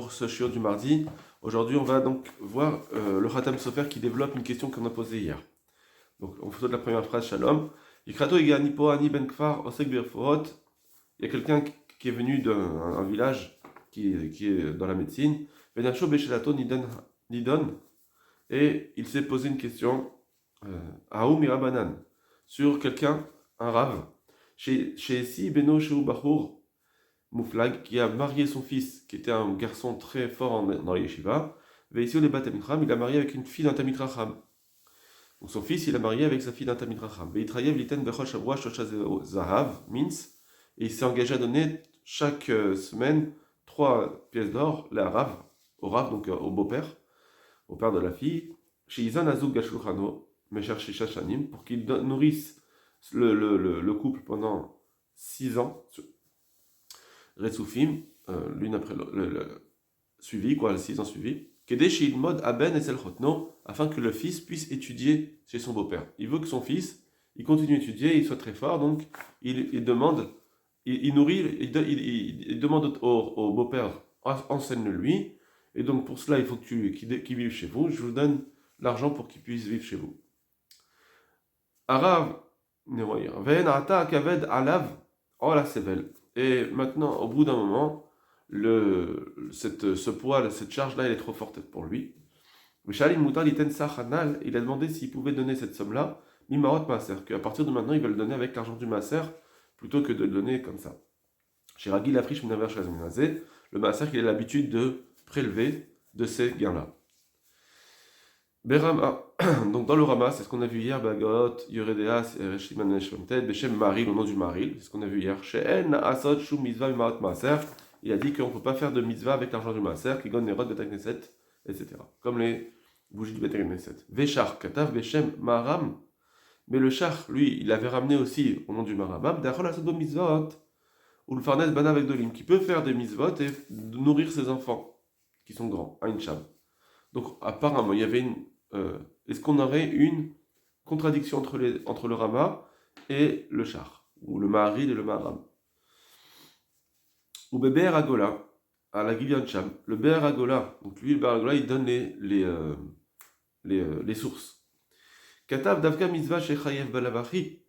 pour ce shiur du mardi. Aujourd'hui, on va donc voir le Khatam Sofer qui développe une question qu'on a posée hier. Donc, en photo de la première phrase, Shalom. Yikrato Igani Po Ani Ben Kfar Osek Birforot. Il y a quelqu'un qui est venu d'un village qui est dans la médecine. Benasho Beshelato Nidon. Et il s'est posé une question. Aou Mirabanan. Sur quelqu'un, un rave. Chez Si Beno Sheu Bahour. Mouflag, qui a marié son fils, qui était un garçon très fort dans les yeshiva, Veisio le Batamitra, il a marié avec une fille d'un Tamid Racham. Donc son fils, il a marié avec sa fille d'un Tamid Racham. Veitrayev liten bechol shavua shosha zahav, mins, et il s'est engagé à donner chaque semaine 3 pièces d'or, la Rav, au Rav, donc au beau-père, au père de la fille, chez Izan Azug Gashulchano, Mesher Shisha Shanim, pour qu'il nourrisse le couple pendant 6 ans. Retsoufim, l'une après l'autre, suivi, quoi, 6 ans suivis, Kedeshil Mod Aben et Selchotno, afin que le fils puisse étudier chez son beau-père. Il veut que son fils, il continue à étudier, il soit très fort, donc il demande, il nourrit, il demande au beau-père, enseigne-le-lui, et donc pour cela, il faut qu'il vive chez vous, je vous donne l'argent pour qu'il puisse vivre chez vous. Arav, Ven Ata Kaved Alav, oh la Sevel. Et maintenant, au bout d'un moment, ce poids, cette charge-là, elle est trop forte pour lui. Il a demandé s'il pouvait donner cette somme-là, Mimarot Maaser, qu'à partir de maintenant, il va le donner avec l'argent du Maaser, plutôt que de le donner comme ça. Chez Ragi Lafrish Minaver Shazminazé, le Maaser, il a l'habitude de prélever de ces gains-là. Berama, donc dans le Rama, c'est ce qu'on a vu hier, Bagot, Yoredeas, Reshiman Shemted, Beshem Maril, au nom du Maril, c'est ce qu'on a vu hier. She'en Asot Shum Mitzvah Mimarat Maaser, il a dit qu'on ne peut pas faire de mitzvah avec l'argent du Maaser, qui gagne les rods de Knesset, etc. Comme les bougies du Knesset. Veshar, Katav, Beshem Maram, mais le Shar, lui, il avait ramené aussi au nom du Maramam, D'Achol Asot Mitzvot, ou le Farnes Bana avec Dolim, qui peut faire des mitzvot et nourrir ses enfants, qui sont grands, Ain Sham. Donc apparemment, il y avait est-ce qu'on aurait une contradiction entre le Rama et le Char, ou le Maharil et le Maharam? Ou Beber Agola, à la Gilian Cham, le Be'er Agola, donc lui, le Be'er Agola, il donne les sources. Katav Davka Mitzvah Shechayev Balavachi,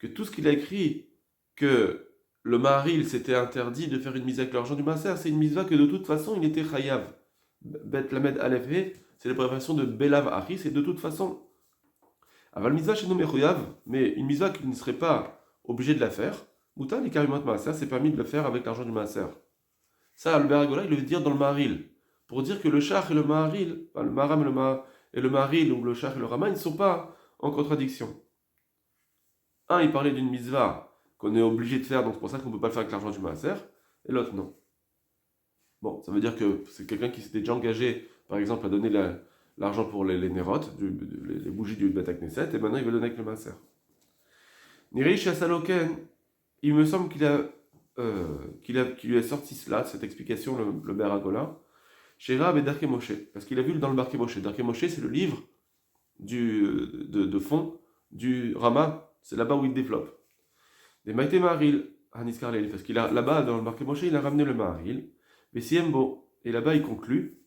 que tout ce qu'il a écrit, que le Maharil s'était interdit de faire une mitzvah avec l'argent du Maaser, c'est une mitzvah que de toute façon il était Chayav. Bet Lamed Aleph He, c'est la préparation de Belav Achi, c'est de toute façon. Aval mitzvah chez nous mechoyav, mais une mitzvah qui ne serait pas obligé de la faire, Moutan et Karimot Maaser, c'est permis de le faire avec l'argent du Maaser. Ça, le Beragola, il veut dire dans le Maharil. Pour dire que le Shach et le Maharil, le Maharam et le Maharil, ou le Shach et le Rama, ils ne sont pas en contradiction. Un, il parlait d'une mitzvah qu'on est obligé de faire, donc c'est pour ça qu'on ne peut pas le faire avec l'argent du Maaser, et l'autre, non. Bon, ça veut dire que c'est quelqu'un qui s'était déjà engagé, par exemple, à donner l'argent pour les nérotes, les bougies du Bet Knesset, et maintenant il veut donner avec le Maaser. Nirish Asaloken, il me semble qu'il lui a sorti cela, cette explication, le Be'er Agola, chez Rab et Darke Moshe, parce qu'il a vu dans le Darke Moshe. Darke Moshe, c'est le livre de fond du Rama, c'est là-bas où il développe. Des Maïte Maharil, Hanis Karlel, parce qu'il a là-bas, dans le Darke Moshe, il a ramené le Maharil. Et là-bas il conclut,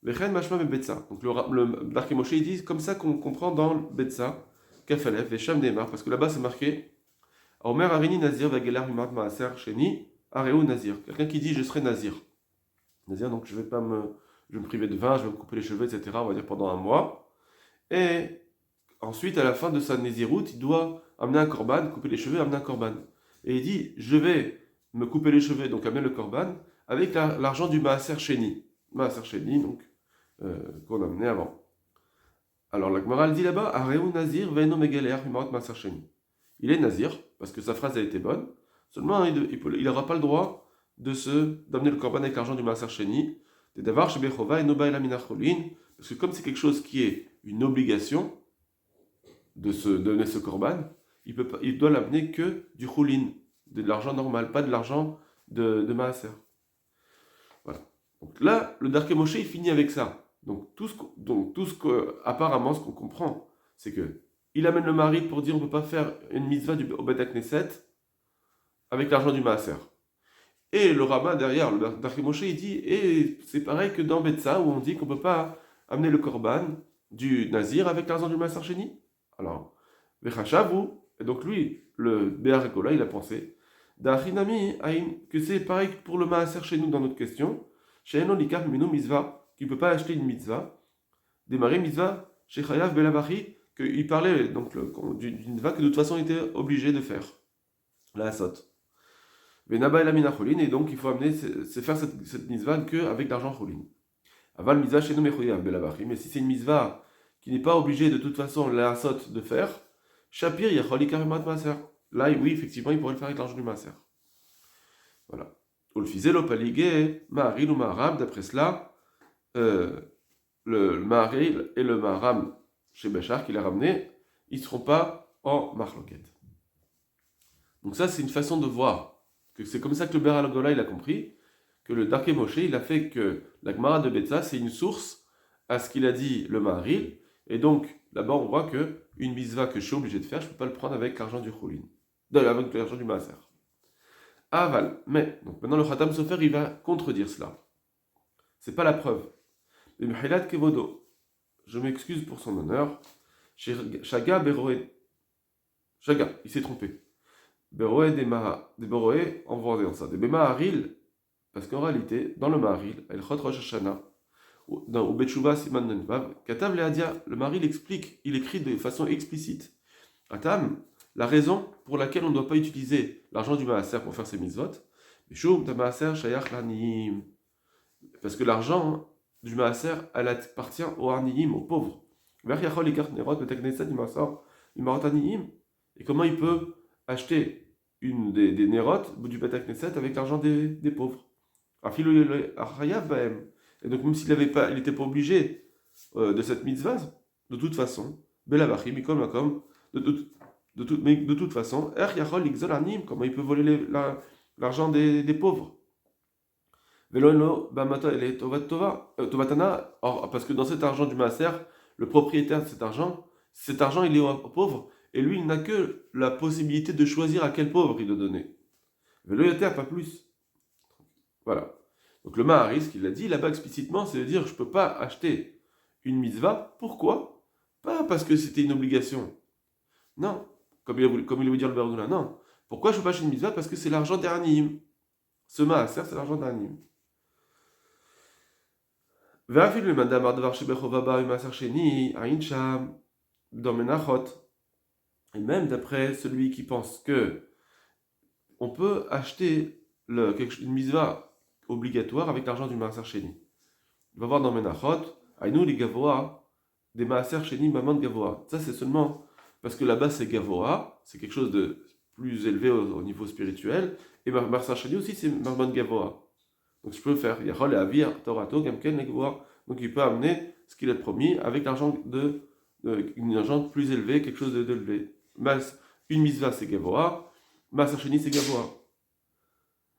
donc le Darke Moshe il dit comme ça qu'on comprend dans le Betsa, Kafalef, Vesham Neymar, parce que là-bas c'est marqué, Omer Arini Nazir, Vagelar Mimat Maaser Sheni, Areu Nazir, quelqu'un qui dit je serai Nazir. Nazir, donc je vais me priver de vin, je vais me couper les cheveux, etc., on va dire pendant 1 mois. Et ensuite, à la fin de sa Néziroute, il doit amener un korban, couper les cheveux, amener un korban. Et il dit, je vais me couper les cheveux, donc amener le korban, avec l'argent du Maaser Sheni. Maaser Sheni, donc, qu'on amenait avant. Alors la Gemara dit là-bas, Areu Nazir, Veino Megaleach, Mimarot Maaser Sheni. Il est Nazir, parce que sa phrase a été bonne, seulement il n'aura pas le droit d'amener le korban avec l'argent du Maaser Sheni, des Davar Shebechova et Noba Ela Minacholin, parce que comme c'est quelque chose qui est une obligation de se donner ce korban, il doit l'amener que du Choulin, de l'argent normal, pas de l'argent de Maaser. Voilà. Donc là, le Darke Moshe, il finit avec ça. Donc tout ce que, apparemment, ce qu'on comprend, c'est que il amène le mari pour dire on ne peut pas faire une mitzvah au Bet Knesset avec l'argent du Maaser. Et le Rama derrière, le Darkei Moshe, il dit, et c'est pareil que dans Betsa, où on dit qu'on ne peut pas amener le Korban du Nazir avec l'argent du Maaser Sheni. Alors, Vechachavu, et donc lui, le Béar Gola, il a pensé, Da'achinami, que c'est pareil pour le Maaser chez nous dans notre question, chez Enon Likar Minu Mitzvah, qui ne peut pas acheter une mitzvah, démarrer mitzvah, chez Chayav Belavachi, qu'il parlait donc d'une mitzvah que de toute façon il était obligé de faire, la Asot. Venaba el Amina Cholin, et donc il faut amener, c'est faire cette mitzvah qu'avec l'argent Cholin. Aval mitzvah chez nous Mechoyav Belavachi, mais si c'est une mitzvah qui n'est pas obligé de toute façon la Asot de faire, Shapir Yachol Ikarimat Maaser. Là, oui, effectivement, il pourrait le faire avec l'argent du Maaser. Voilà. Ou le fizelo paligé, Maharil ou Maharam, d'après cela, le Maharil et le Maharam chez Béchar qui l'a ramené, ils ne seront pas en Marloquette. Donc ça, c'est une façon de voir, que c'est comme ça que le Béar al-Gola, il a compris, que le Darkei Moshe, il a fait que la Gemara de Betsa, c'est une source à ce qu'il a dit le Maharil, et donc, là-bas, on voit que une mitzvah que je suis obligé de faire, je ne peux pas le prendre avec l'argent du Choulin, avec l'argent du Maaser. Aval, mais, donc maintenant le Khatam Sofer, il va contredire cela. C'est pas la preuve. Le Mehilat Kevodo, je m'excuse pour son honneur, Shaga Beroé, Shaga, il s'est trompé. Beroé des Beroé, on va dire ça, des Maharil, parce qu'en réalité, dans le Maharil, El Chot Rosh Hashanah, dans Betchouva Siman Nenvav, Katav Leadia, le Maharil explique, il écrit de façon explicite. Atam, la raison pour laquelle on ne doit pas utiliser l'argent du Maaser pour faire ses mitzvot, parce que l'argent du Maaser, elle appartient aux Arniim, aux pauvres. Et comment il peut acheter une des Nerot du Bet Knesset avec l'argent des pauvres? Et donc même s'il n'était pas obligé de cette mitzvah, de toute façon, Belavachi, Mikol Makom, mais de toute façon, comment il peut voler l'argent des pauvres? Parce que dans cet argent du Maaser, le propriétaire de cet argent, il est au pauvre, et lui, il n'a que la possibilité de choisir à quel pauvre il doit donner. Pas plus. Voilà. Donc le Maharis, ce qu'il a dit là-bas explicitement, c'est de dire, je ne peux pas acheter une mitzvah. Pourquoi? Pas parce que c'était une obligation. Non. Comme il veut dire le Bergoula, non. Pourquoi je ne peux pas acheter une mitzvah? Parce que c'est l'argent d'Arnim. Ce Maaser, c'est l'argent d'Arnim. Et même d'après celui qui pense que on peut acheter une mitzvah obligatoire avec l'argent du Maaser Sheni. Il va voir dans Menachot, Aïnou les Gavoa, des Maaser Sheni Maman Gavoa. Ça c'est seulement parce que là-bas c'est Gavoa, c'est quelque chose de plus élevé au niveau spirituel, et Maaser Sheni aussi c'est Maman Gavoa. Donc je peux faire Yachol et Avir, Torato, Gamken, Gavoa. Donc il peut amener ce qu'il a promis avec l'argent une argent plus élevé, quelque chose d'élevé. Une mitzvah c'est Gavoa, Maaser Sheni c'est Gavoa.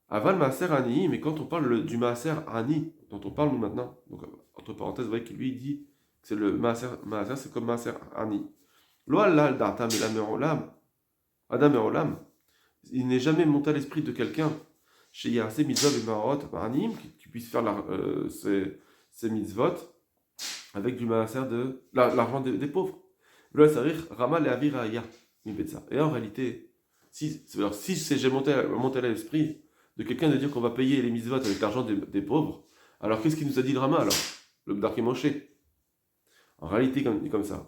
Aval Maaser Ani, mais quand on parle du Maaser Ani, dont on parle nous maintenant, donc entre parenthèses, vous voyez qu'il lui dit que c'est le Maaser, c'est comme Maaser Ani. Lo Allah d'Atam et Adam et Olam, il n'est jamais monté à l'esprit de quelqu'un chez Yarse Mitzvot et Marot Anim qui puisse faire ces mitzvot avec du Maaser l'argent des pauvres. Lo Sarir Rama le Avir Aya. Et en réalité, si j'ai monté à l'esprit de quelqu'un de dire qu'on va payer les mitzvot avec l'argent des pauvres, alors qu'est-ce qu'il nous a dit le Rama alors? Le Darkei Moshe. En réalité, comme ça.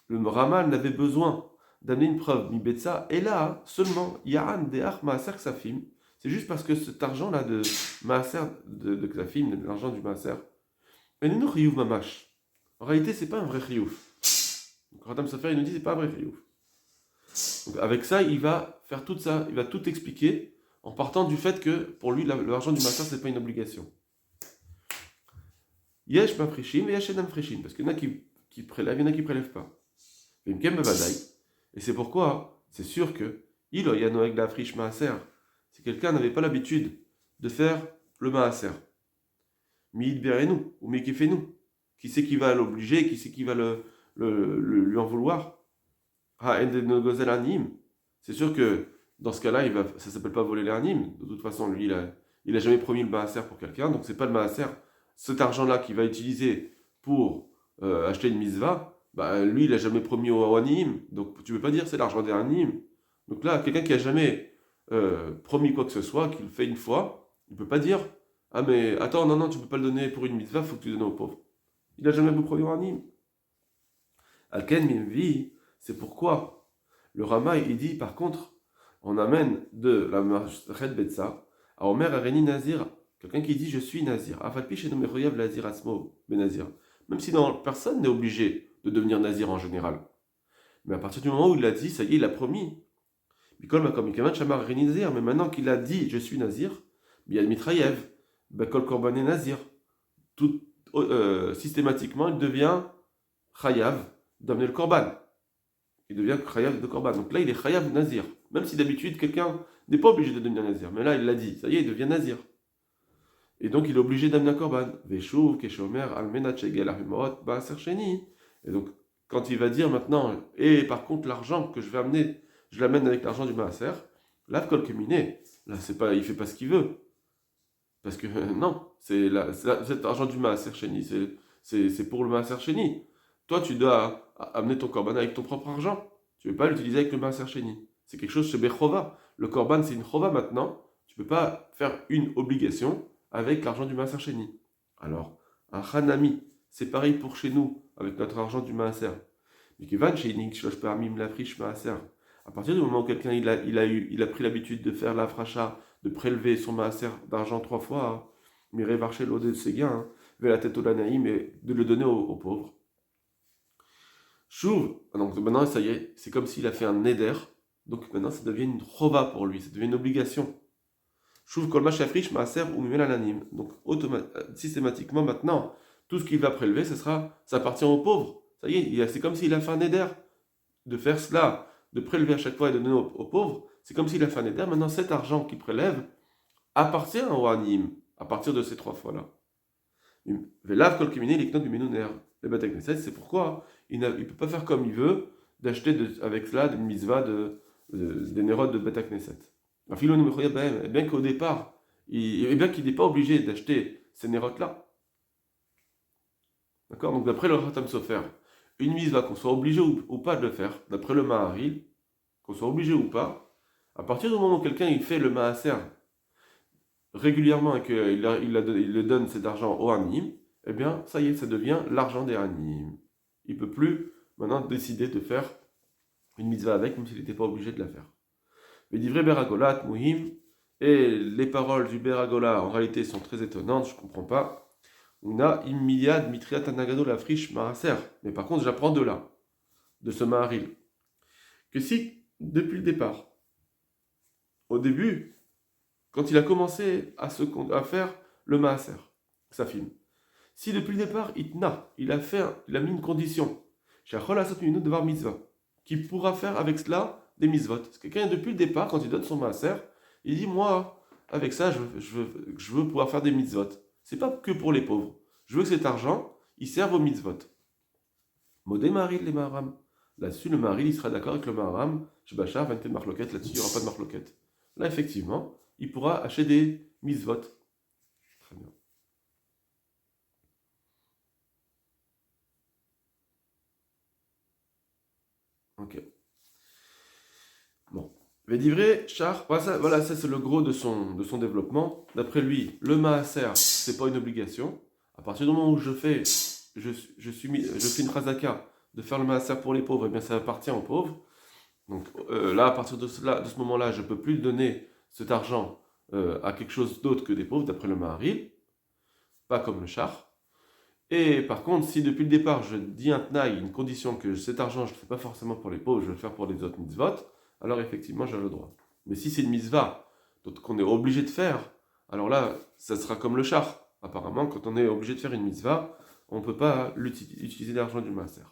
Le Rama n'avait besoin d'amener une preuve, mi betsa, et là, seulement, Yahan de'ach maaser ksafim, c'est juste parce que cet argent-là de maaser, de ksafim, l'argent du maaser, en réalité, c'est pas un vrai chiyuv. Donc, Khatam Sofer, il nous dit, c'est pas un vrai chiyuv. Donc, avec ça, il va faire tout ça, il va tout expliquer, en partant du fait que, pour lui, l'argent du maaser, c'est pas une obligation. Yesh ma frishim et yesh enam frishim, parce qu'il y en a qui prélèvent, il y en a qui prélèvent pas. Et c'est pourquoi, c'est sûr que, si quelqu'un n'avait pas l'habitude de faire le maaser, mi'id berenu, ou me'kifenu, qui c'est qui va l'obliger, qui c'est qui va lui en vouloir? C'est sûr que, dans ce cas-là, ça s'appelle pas voler l'anime. De toute façon, lui, il n'a jamais promis le maaser pour quelqu'un, donc c'est pas le maaser. Cet argent-là qu'il va utiliser pour acheter une mitzvah, bah, lui, il n'a jamais promis au Anim, donc tu ne peux pas dire c'est l'argent des Anim. Donc là, quelqu'un qui a jamais promis quoi que ce soit, qui le fait une fois, il ne peut pas dire ah mais attends, non, tu ne peux pas le donner pour une mitzvah, il faut que tu le donnes aux pauvres. Il n'a jamais promis au Anim. Alken Mimvi, c'est pourquoi le Rama, il dit par contre, on amène de la Masechet Betsa à Omer Areni Nazir, quelqu'un qui dit je suis Nazir. Afalpi chez Nomechoyav Lazir Asmo Benazir. Même si personne n'est obligé de devenir Nazir en général. Mais à partir du moment où il l'a dit, ça y est, il a promis. Bikol Makom Ikaman Shamar Areni Nazir. Mais maintenant qu'il a dit je suis Nazir, Biad Mitrayev, Bakol Korban et Nazir. Tout systématiquement, il devient Chayav d'amener le Korban. Il devient Chayav de Korban. Donc là, il est Chayav Nazir. Même si d'habitude, quelqu'un n'est pas obligé de devenir Nazir. Mais là, il l'a dit. Ça y est, il devient Nazir. Et donc, il est obligé d'amener un Korban. Veshuv, Keshomer, Almenat, Shegel, Ahimot, Ba'aser Sheni. Et donc, quand il va dire maintenant, et par contre, l'argent que je vais amener, je l'amène avec l'argent du Maaser, là, Kol Keminé, là, c'est pas, il fait pas ce qu'il veut. Parce que, non, cet argent du Maaser Sheni, c'est pour le Maaser Sheni. Toi, tu dois amener ton korban avec ton propre argent. Tu ne veux pas l'utiliser avec le maaser sheni. C'est quelque chose chez Bechova. Le korban, c'est une chova maintenant. Tu ne peux pas faire une obligation avec l'argent du maaser sheni. Alors, un hanami, c'est pareil pour chez nous, avec notre argent du maaser. À partir du moment où quelqu'un il a pris l'habitude de faire la fracha, de prélever son maaser d'argent 3 fois, mais révarcher l'eau de ses gains, vers la tête au lanaïm, et de le donner aux pauvres. Chouv, donc maintenant ça y est, c'est comme s'il a fait un neder, donc maintenant ça devient une chova pour lui, ça devient une obligation. Chouv kolma shafrish maaser ou mimel. Donc systématiquement maintenant, tout ce qu'il va prélever, ça appartient aux pauvres. Ça y est, c'est comme s'il a fait un neder de faire cela, de prélever à chaque fois et de donner aux pauvres. C'est comme s'il a fait un neder. Maintenant cet argent qu'il prélève appartient au anim, à partir de ces 3 fois-là. Velav kol kemine liknot bimenoner. Le Beth Knesset, c'est pourquoi il ne peut pas faire comme il veut d'acheter avec cela une mitzvah des nérodes de Beth Knesset. Et bien qu'au départ, bien qu'il n'est pas obligé d'acheter ces nérodes-là. D'accord. Donc d'après le Khatam Sofer, une mitzvah, qu'on soit obligé ou pas de le faire, d'après le Maharil, qu'on soit obligé ou pas, à partir du moment où quelqu'un il fait le Maaser régulièrement et qu'il le donne cet argent au Hanim, eh bien, ça y est, ça devient l'argent des Hanim. Il ne peut plus maintenant décider de faire une mitzvah avec, même s'il n'était pas obligé de la faire. Mais d'ivrei Beragolat, Muhim, et les paroles du Beragola en réalité sont très étonnantes, je ne comprends pas. On a Immiyad Mitriat Anagado la friche Maaser. Mais par contre, j'apprends de là, de ce Maharil, que si, depuis le départ, au début, quand il a commencé à faire le Maaser, sa fille, si depuis le départ, il a mis une condition, qui pourra faire avec cela des mitzvot. Parce que quelqu'un, depuis le départ, quand il donne son maaser, il dit moi, avec ça, je veux pouvoir faire des mitzvot. C'est pas que pour les pauvres. Je veux que cet argent, il serve aux mitzvot. Modé Maril les Maharam. Là-dessus, le Maril, il sera d'accord avec le Maharam. Shbachar, 20 marloquette, là-dessus, il n'y aura pas de marloquette. Là, effectivement, il pourra acheter des mitzvot. Très bien. Ok. Bon. Védivré, char, voilà, ça c'est le gros de son développement. D'après lui, le maaser, c'est pas une obligation. À partir du moment où je fais une chazaka de faire le maaser pour les pauvres, eh bien ça appartient aux pauvres. Donc là, à partir de ce moment-là, je ne peux plus donner cet argent à quelque chose d'autre que des pauvres, d'après le Maharil, pas comme le char. Et par contre, si depuis le départ je dis un tnaï, une condition que cet argent je ne le fais pas forcément pour les pauvres, je vais le faire pour les autres mitzvot, alors effectivement j'ai le droit. Mais si c'est une mitzvah qu'on est obligé de faire, alors là, ça sera comme le char. Apparemment, quand on est obligé de faire une mitzvah, on ne peut pas utiliser l'argent du maaser.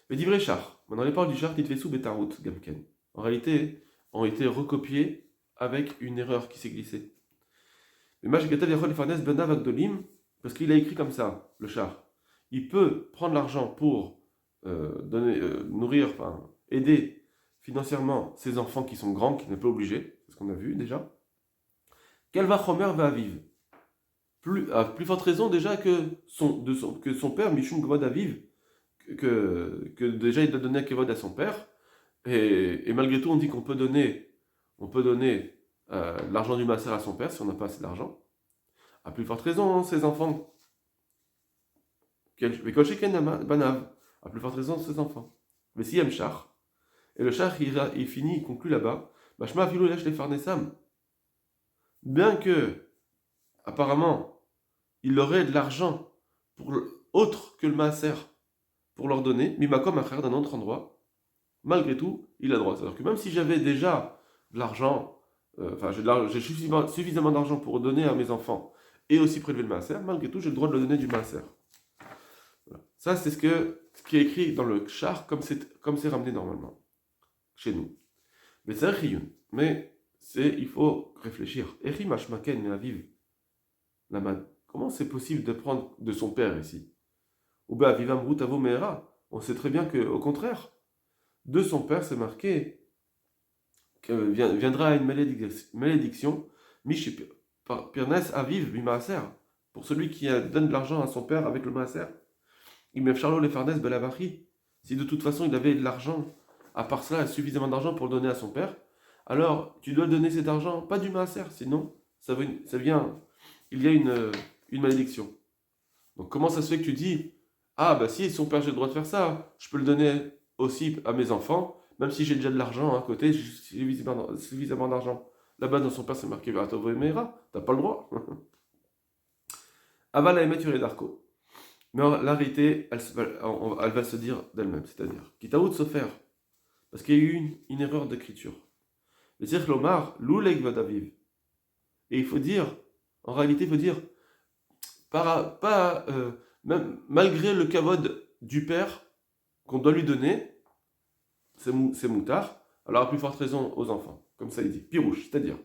Mais dit vrai char. Maintenant, les paroles du char, Titvesu betarut gamken, en réalité, ont été recopiées avec une erreur qui s'est glissée. Mais Mashgatav Yachol Farnes Benav Agdolim, parce qu'il a écrit comme ça, le char. Il peut prendre l'argent pour nourrir, aider financièrement ses enfants qui sont grands, qui n'est pas obligé, c'est ce qu'on a vu déjà. Quel va Chomer va vivre à plus forte raison déjà que son père, Mishum Kavod Aviv, que déjà il doit donner un Kavod à son père. Et malgré tout, on dit qu'on peut donner l'argent du Maaser à son père si on n'a pas assez d'argent. À plus forte raison, ses enfants. Banav. À plus forte raison, ses enfants. Mais si Shach. Et le Shach, il finit, il conclut là-bas. Mashma Afilou Yesh Lefarnesam. Bien que, apparemment, il aurait de l'argent autre que le Maaser pour leur donner, Mimakom à frère d'un autre endroit, malgré tout, il a droit. C'est-à-dire que même si j'avais déjà de l'argent, j'ai suffisamment d'argent pour donner à mes enfants et aussi prélever le maaser, malgré tout, j'ai le droit de le donner du maaser. Voilà. Ça, c'est ce qui est écrit dans le char, comme c'est ramené normalement, chez nous. Mais c'est un mais il faut réfléchir. Eri mashmaken aviv laman. Comment c'est possible de prendre de son père ici? Ou bien vivam routavo mehera. On sait très bien qu'au contraire, de son père, c'est marqué que viendra une malédiction, Mishi Pirnes Aviv Bimaaser, pour celui qui donne de l'argent à son père avec le Maaser. Il met Charlot les Farnes Belavachi. Si de toute façon il avait de l'argent, à part cela, suffisamment d'argent pour le donner à son père, alors tu dois donner cet argent, pas du Maaser, sinon il y a une malédiction. Donc comment ça se fait que tu dis, ah bah si son père j'ai le droit de faire ça, je peux le donner aussi à mes enfants, même si j'ai déjà de l'argent à côté, j'ai suffisamment d'argent. Là-bas dans son père c'est marqué Atov et Meira, t'as pas le droit. Aval a émettre d'Arco. Mais la réalité, elle va se dire d'elle-même, c'est-à-dire, Kitaout se faire, parce qu'il y a eu une erreur d'écriture. Le Tzirch Lomar, Louleg Vadaviv. Et il faut dire, en réalité, il faut dire, même malgré le kavod du père qu'on doit lui donner, c'est moutard, alors à plus forte raison aux enfants. Comme ça il dit, pirouche, c'est-à-dire,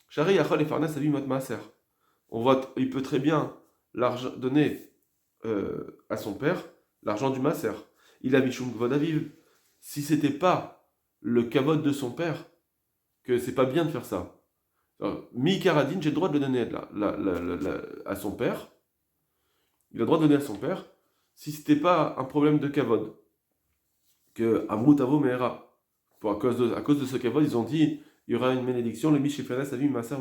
Shari Yachol et Farnes Avi Mot Maaser. Il peut très bien donner à son père l'argent du Maaser. Il a Mishum Kavod Aviv. Si c'était pas le kavod de son père, que c'est pas bien de faire ça. Mi Karadine, j'ai le droit de le donner à son père. Il a le droit de donner à son père si c'était pas un problème de kavod. Que Amrut Avo Mehera. À cause de ce kavod, ils ont dit il y aura une bénédiction, le Mishiferes a vu Maaser,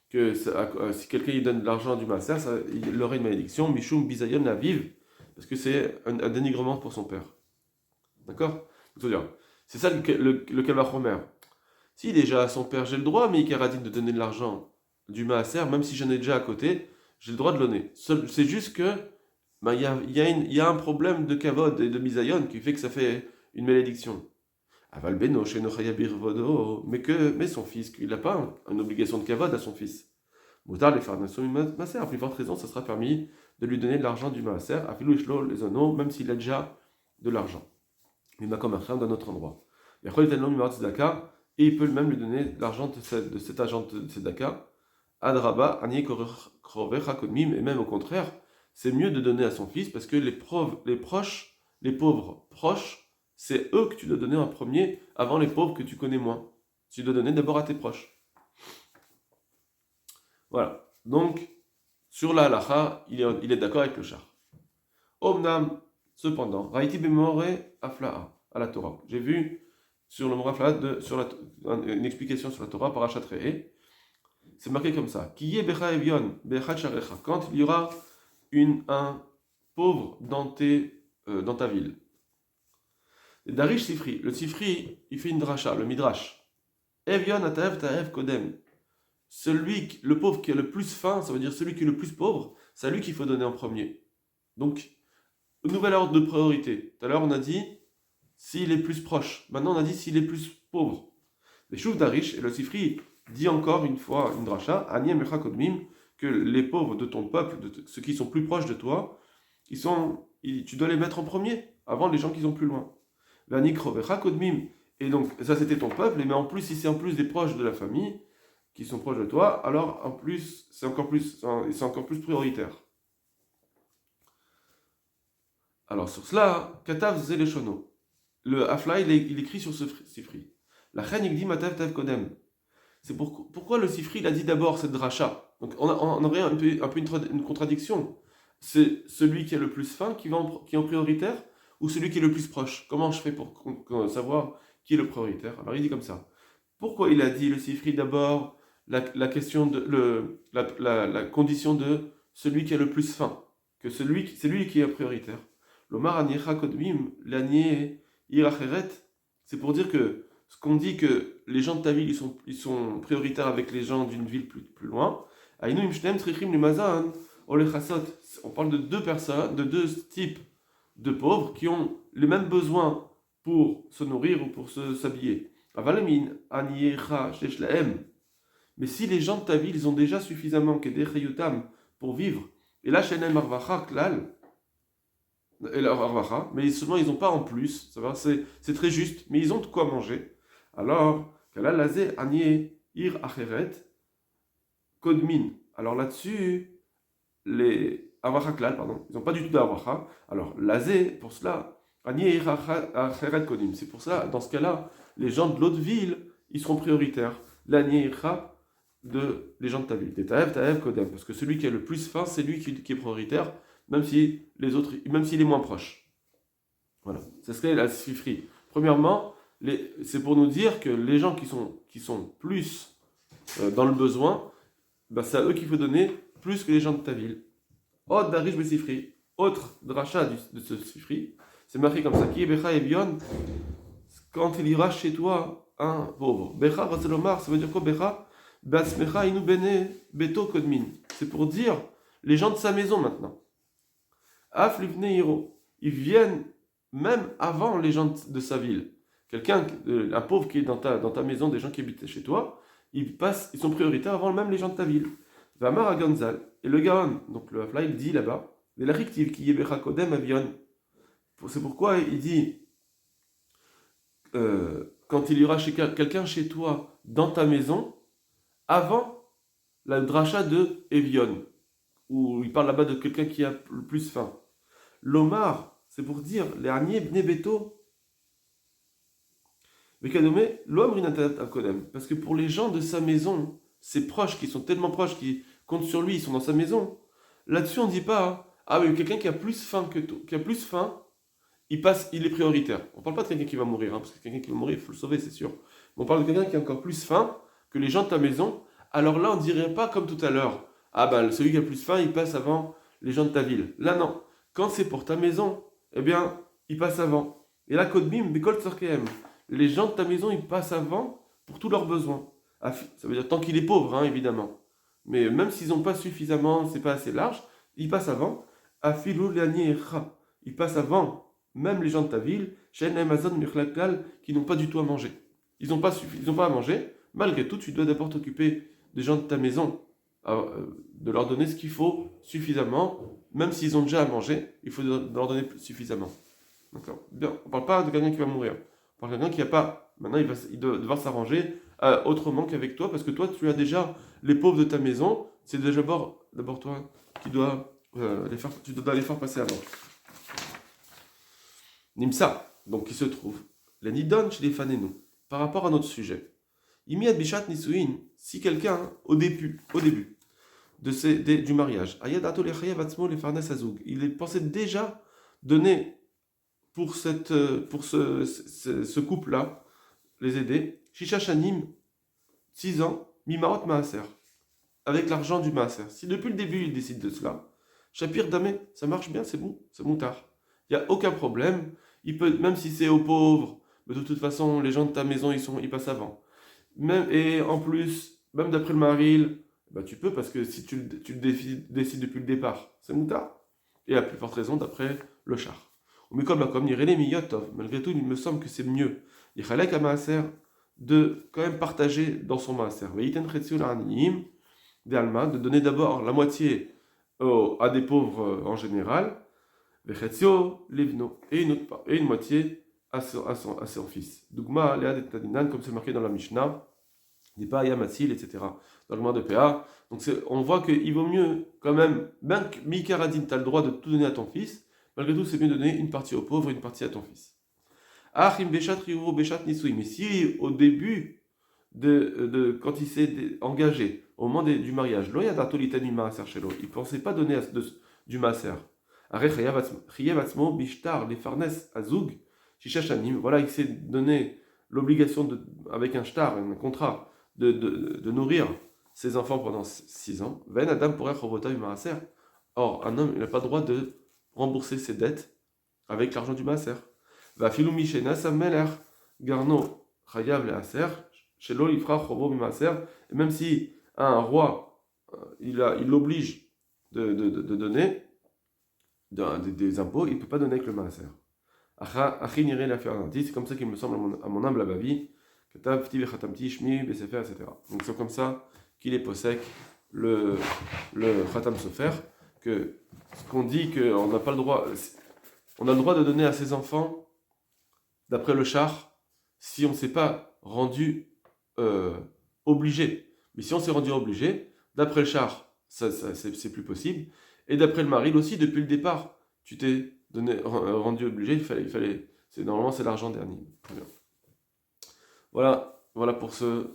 que si quelqu'un lui donne de l'argent du Maaser, il aura une bénédiction, Mishum Bizayon Aviv, parce que c'est un dénigrement pour son père. D'accord? C'est ça le Kavachomer. Si déjà son père, j'ai le droit, mais Ikaradine, de donner de l'argent du Maaser, même si j'en ai déjà à côté, j'ai le droit de le donner. C'est juste que il y a un problème de kavod et de bisayon qui fait que ça fait une malédiction. Mais son fils, il n'a pas une obligation de kavod à son fils. Moutard les faire maaser, à plus forte raison, ça sera permis de lui donner de l'argent du maaser, à filou les onos, même s'il a déjà de l'argent. Mais comme un frère d'un autre endroit. Et il peut même lui donner l'argent de cet agent de tzedaka, adraba, anié krovecha kodmim, et même au contraire, c'est mieux de donner à son fils parce que les pauvres proches, c'est eux que tu dois donner en premier avant les pauvres que tu connais moins. Tu dois donner d'abord à tes proches. Voilà. Donc, sur la halacha, il est d'accord avec le char. Omnam, cependant, Raïti bemore afla'a, à la Torah. J'ai vu sur le mot afla'a une explication sur la Torah par Achatre'e. C'est marqué comme ça. Qui est becha evion, becha charecha. Quand il y aura un pauvre dans ta ville. Darish Sifri. Le Sifri, il fait une dracha, le midrash. Evion ataev taev kodem. Le pauvre qui a le plus faim, ça veut dire celui qui est le plus pauvre, c'est à lui qu'il faut donner en premier. Donc, nouvel ordre de priorité. Tout à l'heure, on a dit s'il est plus proche. Maintenant, on a dit s'il est plus pauvre. Les Shuv Darish, et le Sifri dit encore une fois une dracha, Aniem Echa Kodmim, que les pauvres de ton peuple, ceux qui sont plus proches de toi, tu dois les mettre en premier, avant les gens qui sont plus loin. Et donc, ça c'était ton peuple, mais en plus, si c'est en plus des proches de la famille, qui sont proches de toi, alors en plus, c'est encore plus prioritaire. Alors sur cela, Katav Zeleshono, le Afla, il écrit sur ce sifri. La reine il dit Matav Tav Kodem. C'est pourquoi le Sifri il a dit d'abord cette dracha. Donc on aurait un peu une contradiction. C'est celui qui est le plus fin qui est en prioritaire ou celui qui est le plus proche. Comment je fais pour savoir qui est le prioritaire? Alors il dit comme ça. Pourquoi il a dit le Sifri d'abord la question de la condition de celui qui est le plus fin, que c'est lui qui est prioritaire. L'Omar Anicha Kodmim, l'Anié Iracheret, c'est pour dire que ce qu'on dit que les gens de ta ville ils sont prioritaires avec les gens d'une ville plus loin. Aïnou Imshtem Trichim Limazan, Olechasot. On parle de deux personnes, de deux types de pauvres qui ont les mêmes besoins pour se nourrir ou pour s'habiller. Avalamin Aniecha Sheshlaem. Mais si les gens de ta ville ils ont déjà suffisamment Kedechayutam pour vivre, et là Shenem Arvacha Klal, et leur arvacha, mais seulement ils n'ont pas en plus, ça va, c'est très juste, mais ils ont de quoi manger. Alors, kala lazé anié ir acheret kodmin. Alors là-dessus, les arvacha klal, pardon, ils n'ont pas du tout d'arvacha. Alors lazé, pour cela, anié ir acheret kodmin. C'est pour ça, dans ce cas-là, les gens de l'autre ville, ils seront prioritaires. L'anié ira les gens de ta ville. Taev kodem, parce que celui qui est le plus fin, c'est lui qui est prioritaire. Même si même s'il est moins proche. Voilà, c'est ce qu'est la Sifri. Premièrement, c'est pour nous dire que les gens qui sont plus dans le besoin, ben c'est à eux qu'il faut donner plus que les gens de ta ville. Autre darish Sifri, autre dracha de ce Sifri, c'est marqué comme ça. Qui est Becha et Bion, quand il ira chez toi un pauvre. Becha, Raselomar, ça veut dire quoi Becha? Basmecha inu bene beto kodmin. C'est pour dire les gens de sa maison maintenant. Ils viennent même avant les gens de sa ville. Un pauvre qui est dans ta maison, des gens qui habitent chez toi, ils sont prioritaires avant même les gens de ta ville. Vamar à Gonzal. Et le Gaon, donc le Hafla, il dit là-bas, les lachiktiv qui yebecha kodem avion. C'est pourquoi il dit, quand il y aura quelqu'un chez toi dans ta maison, avant la dracha de Evion, où il parle là-bas de quelqu'un qui a le plus faim. L'Omar, c'est pour dire, les Agnier Bne Beto, Vekadome, l'homme Rinatat Akodem. Parce que pour les gens de sa maison, ses proches qui sont tellement proches, qui comptent sur lui, ils sont dans sa maison, là-dessus on ne dit pas, ah mais quelqu'un qui a plus faim qui a plus faim, il est prioritaire. On ne parle pas de quelqu'un qui va mourir, parce que quelqu'un qui va mourir, il faut le sauver, c'est sûr. Mais on parle de quelqu'un qui a encore plus faim que les gens de ta maison. Alors là, on ne dirait pas comme tout à l'heure, ah ben celui qui a plus faim, il passe avant les gens de ta ville. Là non. Quand c'est pour ta maison, eh bien, il passe avant. Et là, Kodbim, Bekol Tzorkehem. Les gens de ta maison, ils passent avant pour tous leurs besoins. Ça veut dire tant qu'il est pauvre, hein, évidemment. Mais même s'ils n'ont pas suffisamment, c'est pas assez large, ils passent avant. Afilou Echa. Ils passent avant, même les gens de ta ville, Shen Amazon Mirlakal, qui n'ont pas du tout à manger. Ils n'ont pas à manger. Malgré tout, tu dois d'abord t'occuper des gens de ta maison, de leur donner ce qu'il faut suffisamment, même s'ils ont déjà à manger, il faut leur donner suffisamment. D'accord. Bien, on ne parle pas de quelqu'un qui va mourir. On parle de quelqu'un qui n'a pas. Maintenant, il doit devoir s'arranger autrement qu'avec toi, parce que toi, tu as déjà les pauvres de ta maison. C'est déjà d'abord toi qui dois tu dois les faire passer avant. Nimsa, donc qui se trouve, la Nidon chez les Fanenu, par rapport à notre sujet. Imiad Bishat Nisuin, si quelqu'un, au début du mariage, il pensait déjà donner pour ce couple-là, les aider, Shisha Shanim, 6 ans, Mimaot Maaser, avec l'argent du Maaser. Si depuis le début il décide de cela, Shapir Damé, ça marche bien, c'est bon, c'est moutard. Il n'y a aucun problème, il peut, même si c'est aux pauvres, mais de toute façon, les gens de ta maison, ils passent avant. Et en plus, même d'après le maril, bah tu peux parce que si tu décides depuis le départ, c'est moutard. Et à plus forte raison d'après le char. Mais comme malgré tout, il me semble que c'est mieux. Il fallait qu'un maaser de quand même partager dans son maaser. De donner d'abord la moitié à des pauvres en général, et une moitié à son fils. Dougma, comme c'est marqué dans la Mishnah, n'est pas Yamatil, etc. Dans le mois de PA. Donc on voit qu'il vaut mieux, quand même, ben Mikaradin, tu as le droit de tout donner à ton fils, malgré tout, c'est mieux de donner une partie aux pauvres et une partie à ton fils. Mais si au début quand il s'est engagé au moment du mariage. Il ne pensait pas donner du maaser. Voilà, il s'est donné l'obligation, avec un shtar, un contrat, de nourrir ses enfants pendant 6 ans. Or, un homme, il n'a pas le droit de rembourser ses dettes avec l'argent du maaser. Garno chayav leaser, shelo ifra chobo mimaser. Et même si un roi, il l'oblige de donner des impôts, il ne peut pas donner avec le maaser. C'est comme ça qu'il me semble à mon humble avis. Etc. Donc c'est comme ça qu'il est possèque le Khatam Sofer, que ce qu'on dit qu'on n'a pas le droit, on a le droit de donner à ses enfants d'après le char si on ne s'est pas rendu obligé. Mais si on s'est rendu obligé, d'après le char, c'est plus possible. Et d'après le maril aussi, depuis le départ, tu t'es rendu obligé, normalement c'est l'argent dernier. Voilà pour ce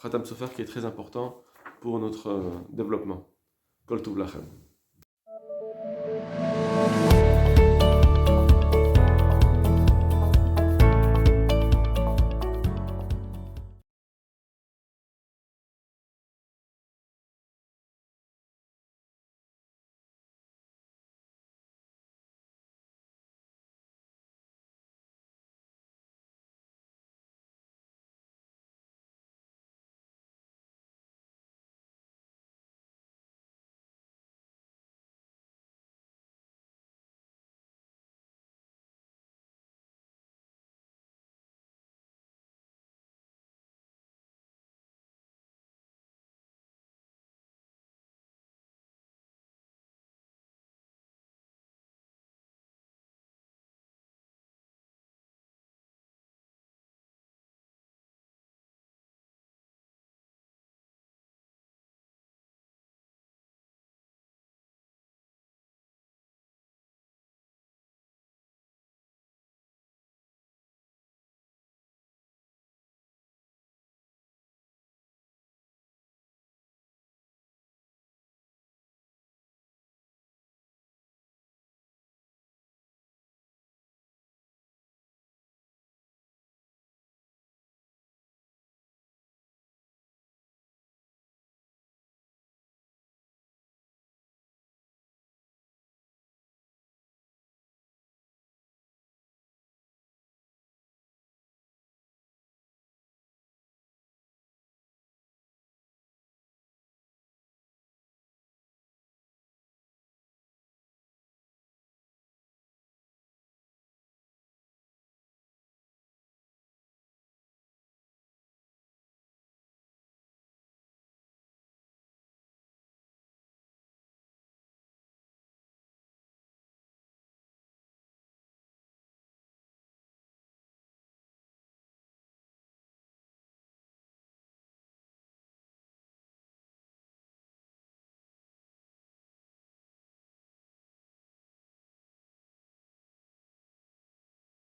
Khatam Sofer qui est très important pour notre développement. Kol Tov Lachem.